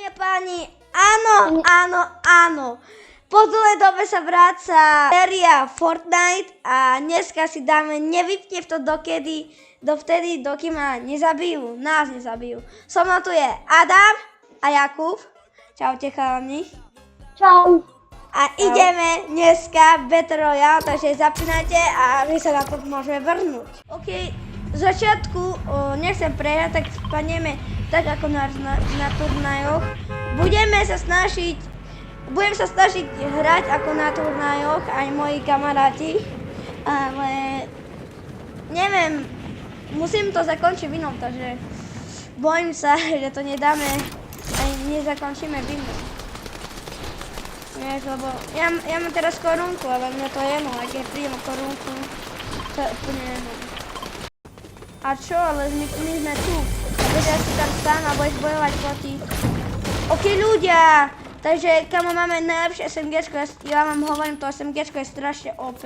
Dámy a páni, áno. Po dlhej dobe sa vráca séria Fortnite a dneska si dáme nevypne v to dovtedy, dokým ma nezabijú, nás nezabijú. So mnou tu je Adam a Jakub. Čaute chalani. Čau. A ideme dneska Battle Royale, takže zapínajte a my sa na to môžeme vrhnúť. OK, v začiatku nechcem prehrať, tak spadneme tak ako na turnajoch. Budem sa snažiť hrať ako na turnajoch, aj moji kamaráti, ale neviem, musím to zakončiť vinou, takže bojím sa, že to nedáme, aj nezakončíme vinou. Vieš, lebo ja mám teraz korunku, ale mňa to jedno, aj keď príjem korunku, to je úplne jedno. A čo, ale my sme tu. A budeš si tam sám a budeš bojovať proti... OK ľudia, takže kamo máme najlepšie SMGčko, ja vám hovorím, to SMGčko je strašne OP.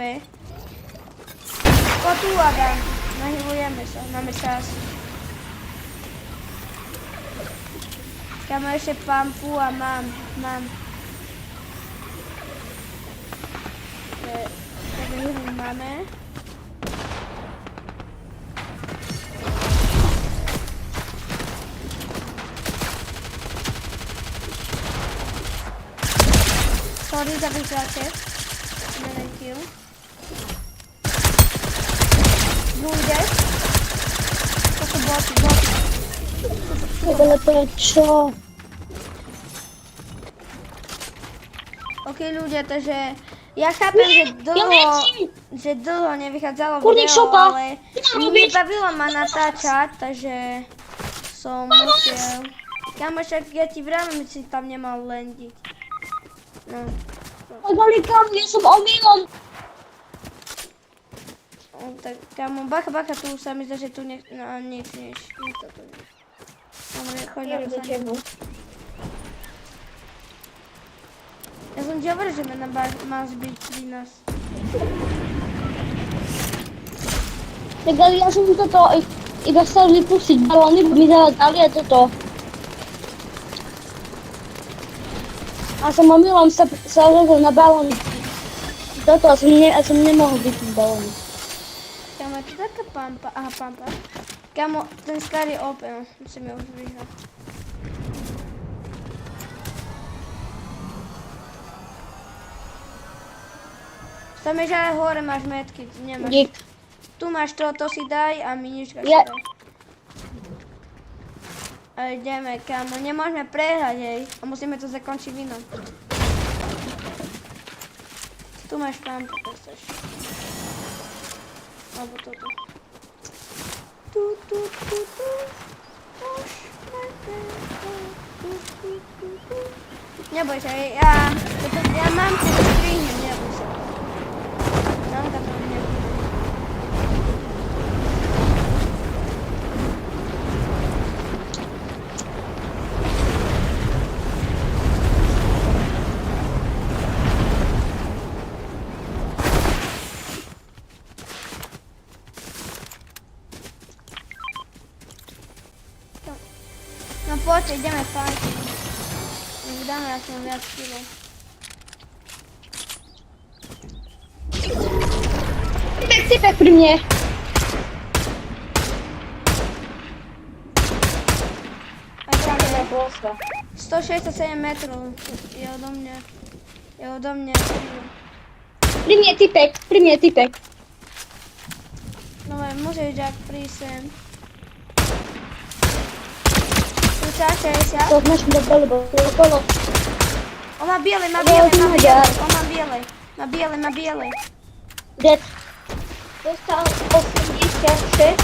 Ko tu, Adam, nahybujeme sa, máme čas. Kamo ešte pampu a mám. Takže máme. Sorry za vyžáče. Jeden kill. Bude. To sú boty. Ale prečo? OK ľudia, takže ja chápem, že dlho nevychádzalo Kurník video, šopa. ale nebavilo ma natáčať, takže som musel. Kamo, však ja ti vravím, si tam nemal lendiť. No. Kam, ja som omylom. Tak kamo, bacha, tu sa mi zdá, že tu nič to tu nie. Dobre, choď na to. Ja som ti hovoril, že máš byť pri nás. Tak ale ja som toto iba chcel vypustiť balóny, bo mi dali aj toto. A som omylom sa rozhodol na balóny. Toto a som nemohol vypustiť balóny. Kamo, je to taká pampa. Aha, pampa. Kamo, ten Scar je OP, no. Musíme už vyhrať. Tam je, že aj hore máš metky, nemáš. Dík. Tu máš to si daj a minička si Ja. daj. A ideme, kamo, nemôžeme prehrať, hej. A musíme to zakončiť vinou. Tu máš pampu, to chceš. Alebo toto. Tu. Neboj sa, ja mám ten strihnem, neboj sa. Tamka to nebude. No poďte, ideme fajčiť. Nech dáme aspoň viac kilov. Typek pri mne. A tam je 167 metrov. Je odo mňa. Pri mne typek. No môžeš Jack prísť sem. 60. To značím do bolo. On má biele. Dead. Dostal 86.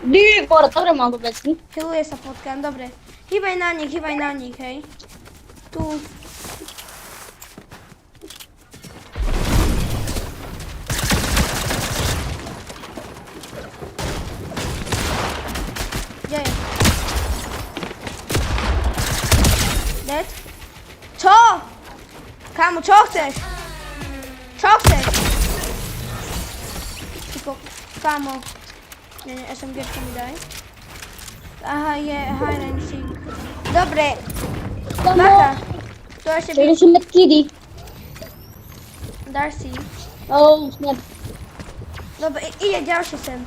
Výbor, dobre mám vôbec. Healuje sa potkám, dobre. Hýbaj na nich, hej. Tu. Kde je? Dead? Čo? Kámo, čo chceš? Kámo. Nie, SMGčku mi daj. Aha, je high range sig. Dobre, Tam bacha. To ešte by... Czyli medkidy. Darcy. O, nie. Dobre, ide ďalší sem.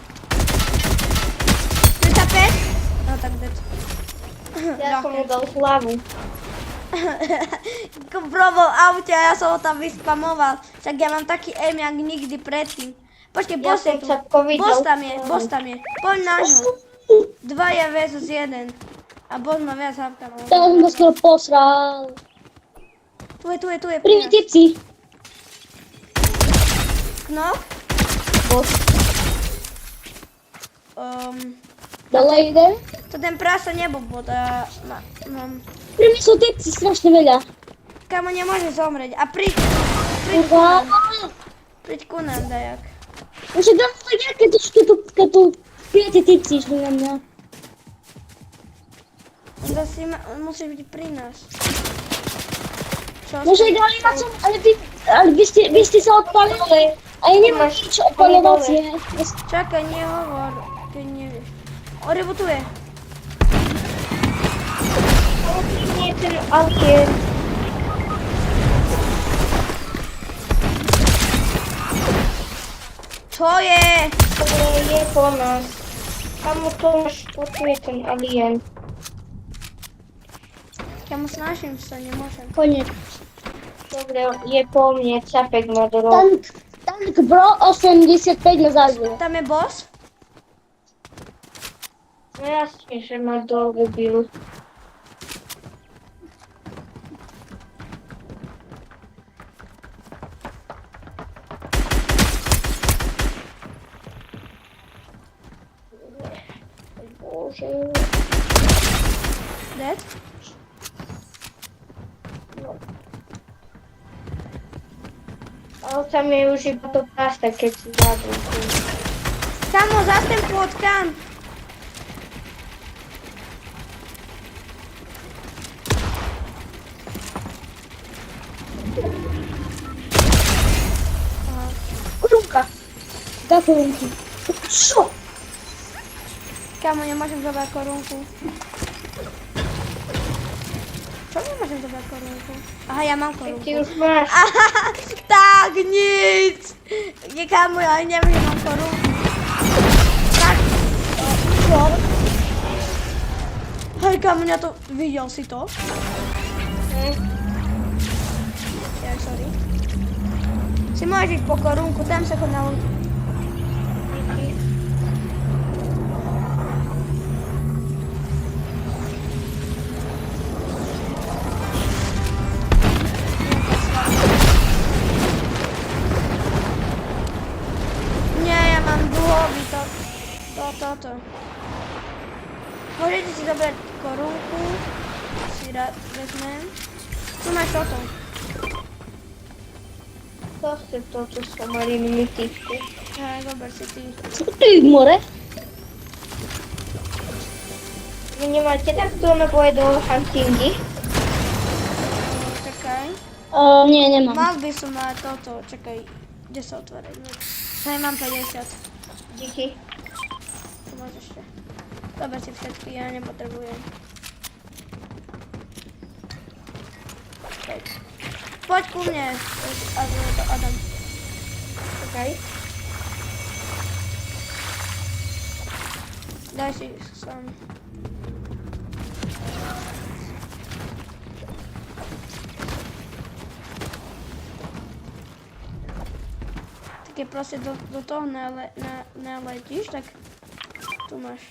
35? No tak dead. Ja som mu dal hlavu. Probol aute a ja som ho tam vyspamoval. Však ja mám taký aim, jak nikdy predtým. Počkej, Ja boss je som tu. Čapko videl. Boss tam je. Poď na ňu. 2 je versus 1. A boss má viac hapka. Teraz som to skoro posral. Tu je. Pri mne tipci. Knok. Boss. Dole ide. To ten prasa nebol bod a mám... Pri mne sú tipci strašne veľa. Kamo, nemôže zomrieť. A príď Kurva. ku nám, dajak. Už je dám tak ja, keď tu 5 tipci išli na mňa. Zase musíš byť pri nás. Čo? Môže dali na čo, ale vy ste sa odpalili. A ja nemám nič odpalovacie. Čakaj, nehovor, keď nevieš. O, rebutuje. Ale nie ten alien. Čo je? To je po nás. Kamo Tomáš, tu je ten alien. Kamo, snažím sa, nemôžem. Koniec. Dobre, je po mne, Capek ma dorol. Tank bro 85 na zažiu. Tam je boss? No jasne, že ma dobil. Bože. Dead? Ale tam je už iba to pasta, keď si zabudol. Kamo, zas ten potkám. Korunka. Dá korunki. Čo? Kamo, nemôžem zobrať korunku. Čo nemôžem zobrať korunku? Aha, ja mám korunku. Ty už máš. Aha, tak nic. Nie, kamo, ja neviem, že mám korunku. Tak. Čo? Hej, kamo, ja to... Videl si to? Ja, sorry. Si môžeš ísť po korunku, tam sa chod na ľudí. Nie, ja mám dlhový toto. Môžete si zobrať korunku. Si rád vezmem. Tu máš toto. To chce toto somarinu typku. Hej, zober si ty. Co tu je v more? Vy nemáte takto naboje do huntingy? Čakaj. Nie, nemám. Mal by som mať toto. Čakaj, kde sa otvárajú? Hej, mám 50. Díky. Tu máš ešte. Zober si všetky, ja nepotrebujem. Poď ku mne, Adam. Čakaj. Daj si sám. Tak keď proste do toho naletíš, tak tu máš.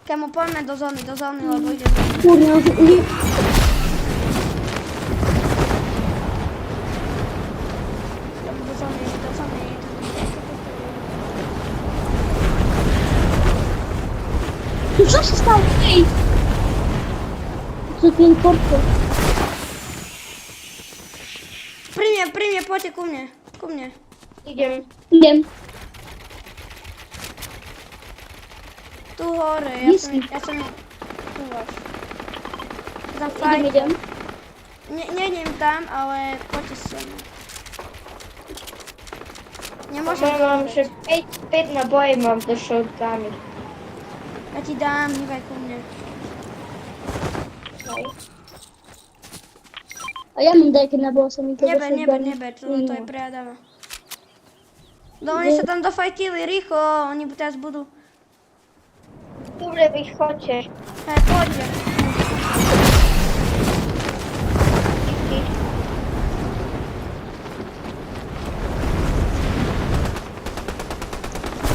Kamo, poďme do zóny, lebo idem. Kurwa, Do zóny. co się stało? Ej! Co ten portfel? Pri mne, poďte ku mne. Idem. Idem. Tu hore, ja som tu váš. Tam fajn. Idem. Nejdem tam, ale poďte sem. Nie możesz Ja mam, wygrać. że 5 naboi mam do shotgunu. Ja ci dam, nie waj ku mnie. Okej. A я mam dajkę na bossa, mi tego Не бе, то той приадава. Да вони се там дофайтили, Ріхо, вони зараз будуть. Добре, виходьте. Хай ходять.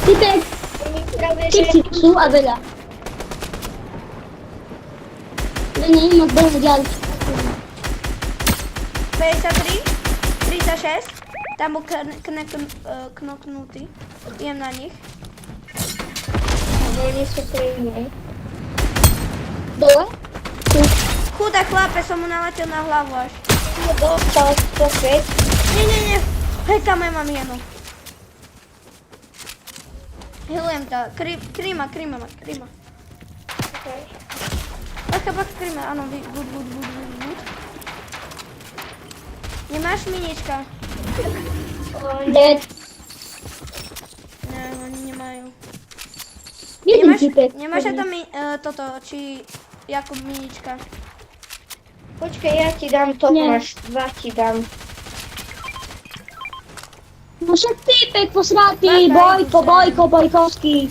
Typek, Вони prawie, że... kipki su, a wyla. Ja nie wiem, jak będę działać. 53, 36. Там був кнопнутий. Jem na nich. Bo oni są trudni. Dole? Chuda chlapе, som mu naletel na hlavu až. No dostał 105. Nie. Hej, tam ja mám jednu. Healujem to. Krima. Okej. Baka, krima. Áno, good. Nemáš minička? O, nie. Dead. Nie, oni nie mają. Jeden typek. Nie masz tam toto, či Jakub minička. Poczekaj, ja ci dam to, Nie. masz 2 ci dam. Nasze typek posraty, Dawaj, Bojkowski.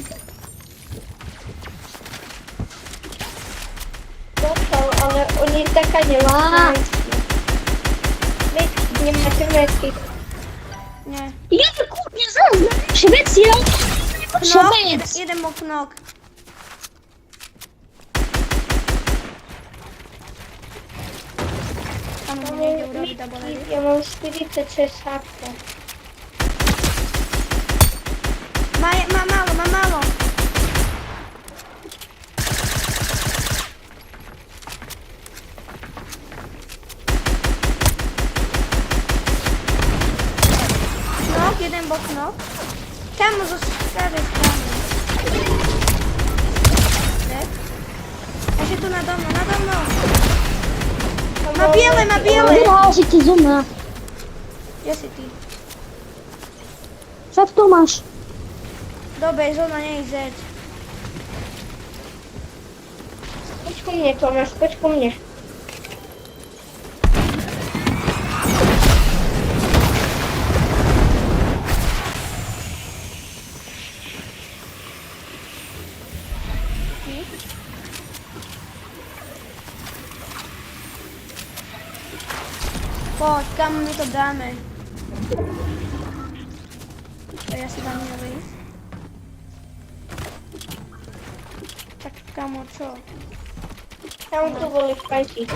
Dostał, ale oni taka nie ma. Nie ma tymetki. Nie. Ja kurde, zaraz, Szwecja. Knok, Szwec. jeden mu knok. Tam mu nie idzie urobić double. Ja mam 46 hapka. Ma mało. Knok, jeden bo knok. Temu zostawię strony. Ja się tu nade mną. Ma biały. Wyrazi ci zuma. Gdzie si ty? Co tu masz? Dobra, zona nie idź zeď. Chodź ku mnie, Tomasz, chodź ku mnie. Chodź, kam my to dáme. To ja si dám vyjsť. Tak kamo, čo? Tam tu boli w pańci.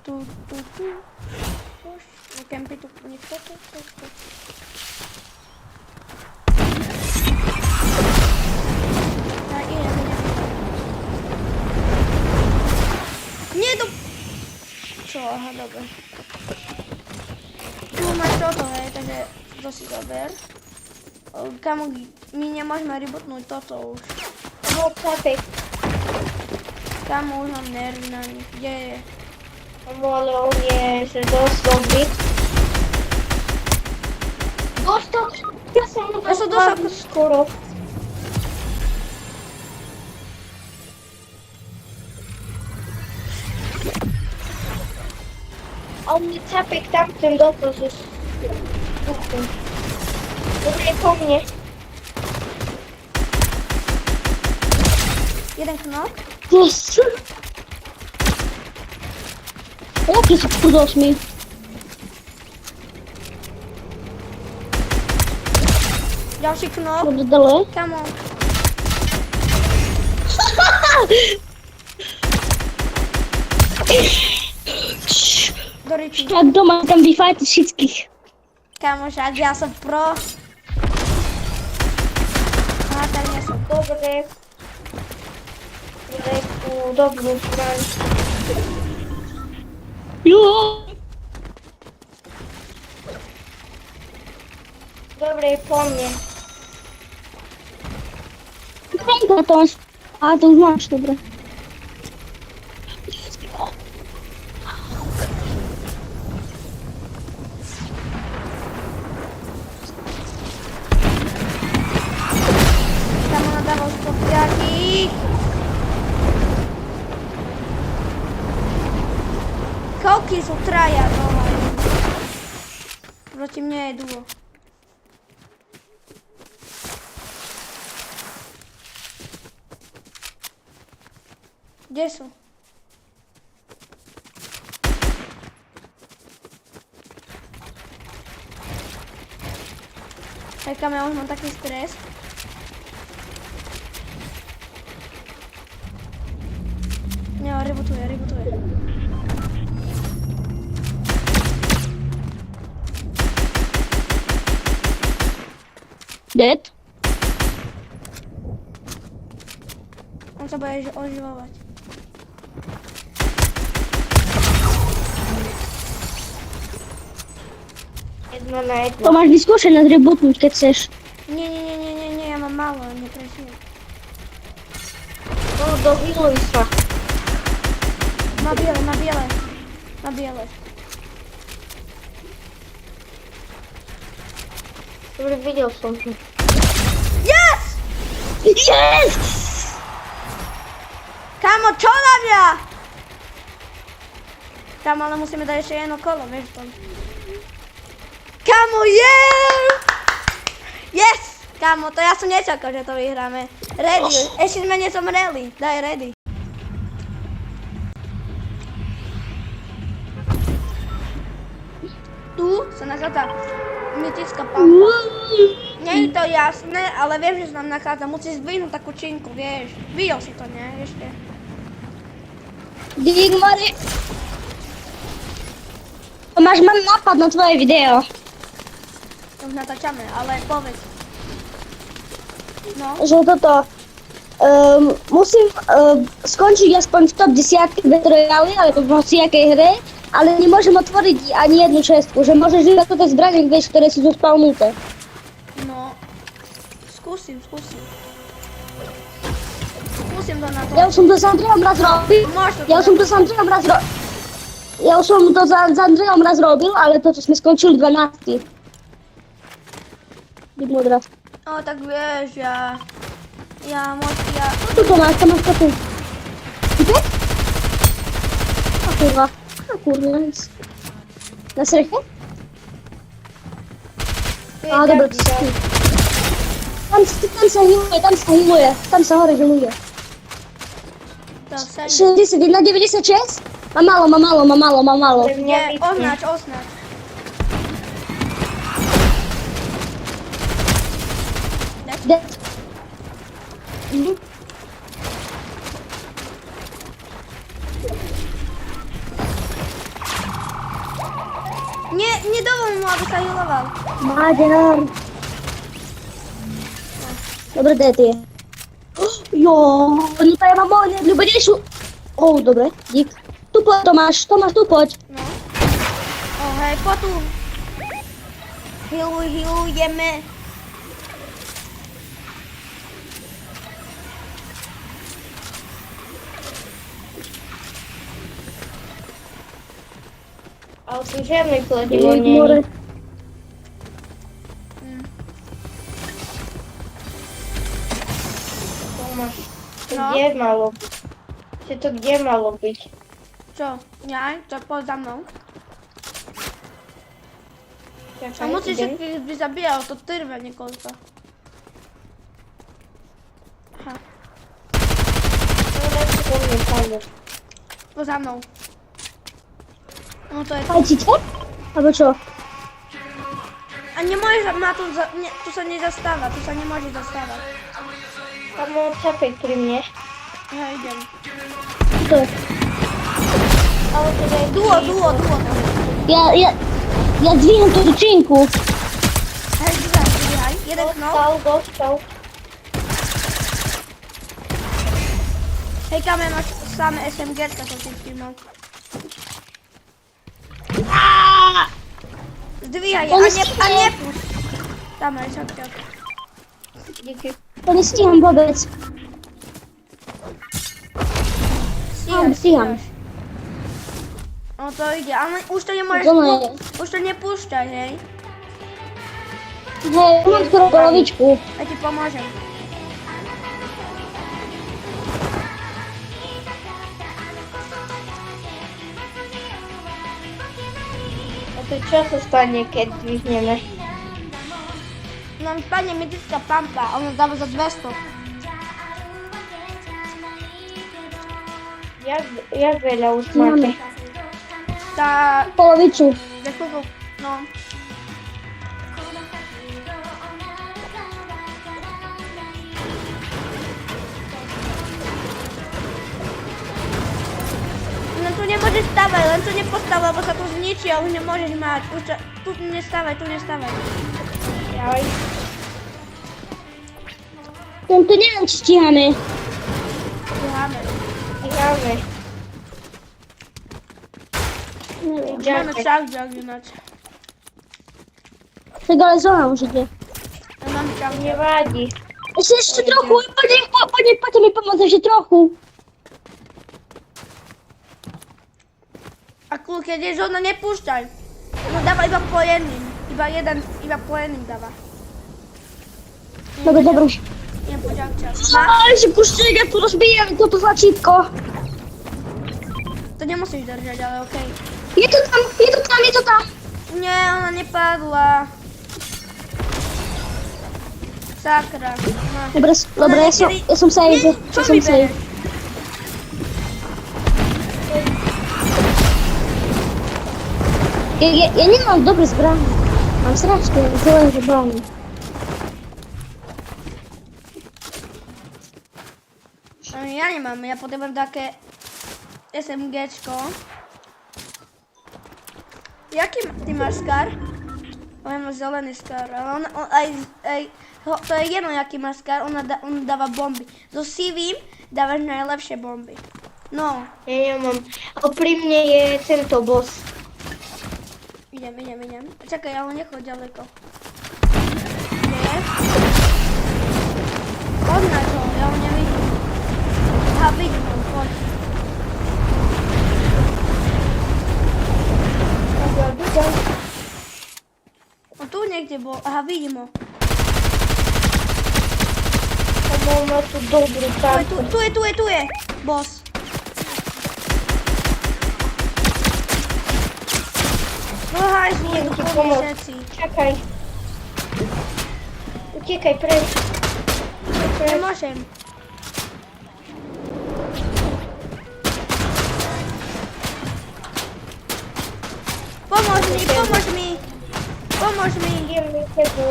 Tu. Už, na kempi tu niekto tu. A idę. Nie do... Co? Aha, dobra. Tu máš toto, hej, takže to si zober. Kamo, my nemôžeme rebootnúť toto už. No, czapek. Kamo, už mám nervy na nich. Kde je? No, ale on je, że dostał bit. Dostał? Ja sam Dostał. skoro. A on mnie czapek tamtym dostał ze duchem. Dobra, po mnie. Jeden knok. Jest. Jakie są kudos mi? Ďalší knok. Dobrze, dalej. Kamo. Do ryci. Jak doma tam bifajty wszystkich. Kamo, však ja som pro. A tak nie som. Dobre. Reku, dobrą broń. Jo. Dobre, po mnie. Ręka to masz. A, to już masz, dobra. Dík. Koľky sú traja doma? Proti mne je duo. Kde sú? Čakám, ja už mám taký stres. Nie, rebutuje. Dead? On sa bude oživovať. Jedno na jedno. To máš vyskúšať nás rebutnúť, keď chceš. Nie, ja mám málo, neprežijem. No, dohyluj sa. Na biele. Dobre, videl som to. Yes! Yes! Kámo, čo na mňa? Kámo, ale musíme dať ešte jedno kolo, vieš to. Kámo, yes! Kámo, to ja som nečakal, že to vyhráme. Ready, ešte sme nezomreli. Daj ready. Tu sa nachádza mytická pampa. Nie je to jasné, ale vieš, že sa nám nachádza. Musíš zdvihnúť takú činku, vieš. Videl si to, nie? Ešte. Dík, Mari. Mám nápad na tvoje video. Už natáčame, ale povedz. No. Že toto... musím skončiť aspoň v top 10 Battle Royale, alebo v hociakej hre, ale nemôžem otvoriť ani jednu čestku, že môžeš iba toto zbranie, vieš, ktoré sú tu spawnuté. No. Skúsim. Skúsim to na to. Ja už som to s Andrejom raz robil. Ja už som to s Andrejom raz robil, ale toto sme skončili 12. Byť modrá. No tak vieš, ja... Tu to máš, tam máš to tu. Kde? A kurva, nic. Na streche? Á, dobre, tu. Tam sa hore healuje. To sa... 61, 96? Mám málo. Pre mňa Nie, vypne. označ. Dead. Nie dovol mu, aby sa healoval. Maďar. Dobre, dead je. Jo, no to ja mám moju najľúbenejšiu. Dobre, dík. Tu poď, Tomáš, tu poď. No. Hej, po tu. Healujeme. Ale tu žiadne kladivo Dík, nie more. je. Tomáš, to No. kde malo byť? To kde malo byť? Čo? Ja? To poď za mnou. A Čakaj, musíš idem. všetkých by zabíjal, to trvá niekoľko. Aha, Dobre, to mne pomôž. poď za mnou. No to je to. Fajčíte? Alebo čo? A nemôžeš na to, tu sa nezastáva, tu sa nemôže zastávať. Tam mám čapek pri mne. Ja idem. To. Ale teda je Duo. Ja zdvihnem tú činku. Hej, dvíhaj. Jeden knop. Dostal. Hej, Kame, máš samé SMG, to som si všimol. Zdvíhaj a nepúšť. Tam aj šatky. Díky. To nestíham vôbec. Stíham. No to ide, ale už to nemôžeš, Dole. už to nepúšťaj, hej. Hej, mám skoro polovičku. Ja ti pomôžem. to co się stanie, kiedy dźwigniemy? Nam spadnie medycka pampa, ona dawa za 200. Jak wiele już macie? Ta... Połowiczu. Jak kogo... No. No tu nie możesz stawać, on tu nie postawa, bo to tu zniczy, on nie możesz mać. Tu nie stawaj, tu nie stawaj. Oj, No to nie wiem, czy ścichamy. Słuchamy. gramy. Mamy Dziadek. czas zaginać. Tego lezona możecie. Ja mam czas. Nie wadzi. Jeszcze trochę, panie mi pomoże się trochę. A kur, kiedy żona nie puszczaj. No dawaj chyba po jednym. Chyba po jednym dawa. Dobra, dobra. Nie powiedział cię. No, ale się puszczyga, tu rozbijam, to za szybko. To nie musisz drżeć, ale okej. Je to tam. Nie, ona nie padła. Sakra. No. Dobra, ja są save. Nie, Ja co są mi save. będzie? Ja nie mam dobrych zbrań. Mam strasznie złe broni. Ja nie mam, ja potem mam takie SMG-czko. Jaki ty masz skar? Ja mam zielony skar, ale to jest jedno jaki ma skar, on dawa bomby. Do Sivim dawać najlepsze bomby. No, Ja nie mam. A pri mnie je tento boss. idziemy. Czekaj, ale nie chodź daleko. Nie? Chodź na to, ja nie widzę. Aha, widzę, chodź. O tu nigdzie, bo... Aha, widzimy. To ma tu dobry tak. Tu jest, boss. No hajs, nie Dzięki, do pomoc. sesji. Czekaj. Uciekaj, precz. Nie możemy. Pomóż mi. Idziemy tego.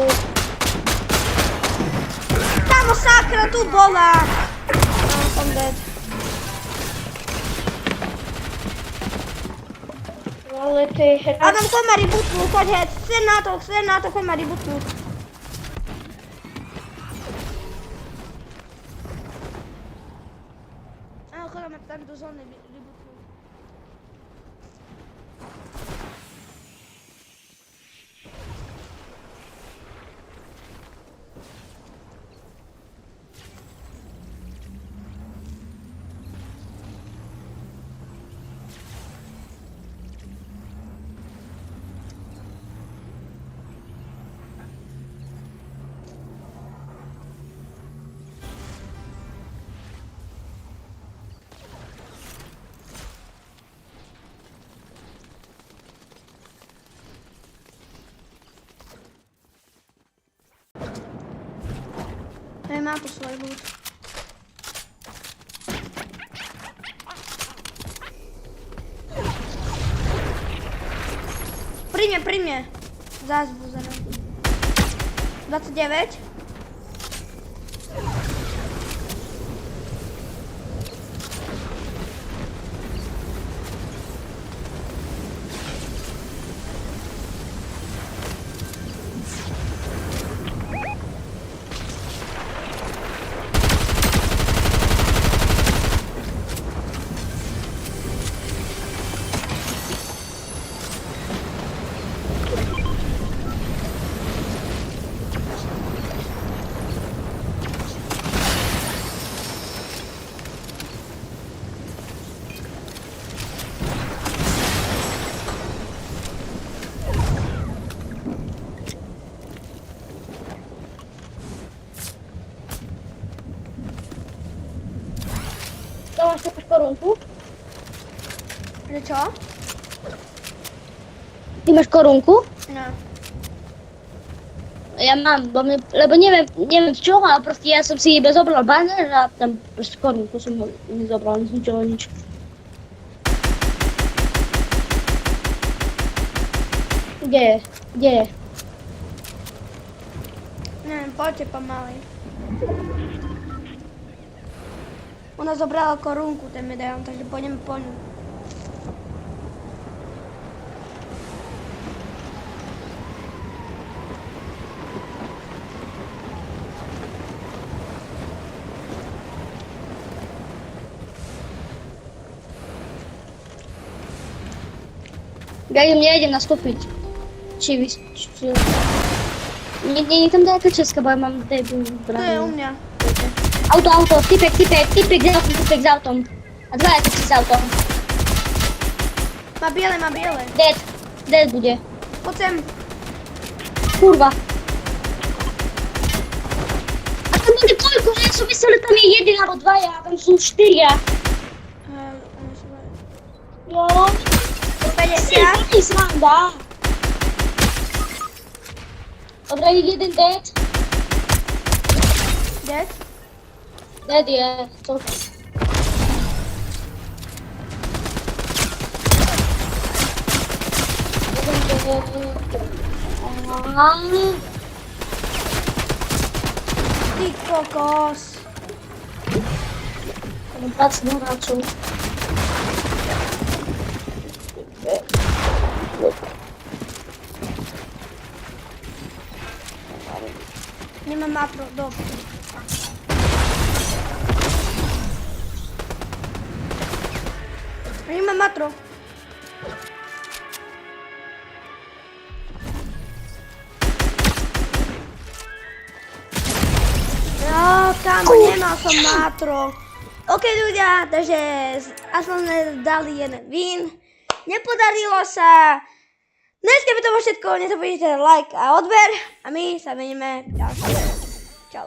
Ta masakra tu bola. No, I'm dead. Ale ty... Adam, chodź Maributlu, chodź, chcę na to, chodź Maributlu. A, chodź, tak do żony Maributlu. Ja mam tu swój lód. Prymie. Zaraz. 29. To masz jakieś warunków? Że co? Ty máš korunku? No. Ja mám, lebo neviem z čoho, ale proste ja som si iba zobral banner a tam proste korunku som nezobral, z ničoho nič. Kde je? Kde je? Neviem, poďte pomaly. Ona zobrala korunku, ten medailon, takže pôjdeme po ňu. Ja idem nastúpiť. Či vy... Nie je tam nejaká česká, bo ja mám debil To je u zbraň. mňa. Auto, typek s autom. A dvaja typci s autom. Má biele. Dead bude. Poď sem. Kurva. A tam bude koľko, že ja som myslel, že tam je jeden alebo dvaja, a tam sú štyria. Jo, 50. si sranda. Dobre, jeden dead. Dead. Dead je, to... Ty kokos. Mám 20 hráčov. Nemám makro, dobre. Nemám makro. No, kámo, nemal som matro. OK, ľudia, takže aspoň sme dali jeden win. Nepodarilo sa. Dneska by to bolo všetko, nezabudnite like a odber a my sa vidíme ďalšie. Čau.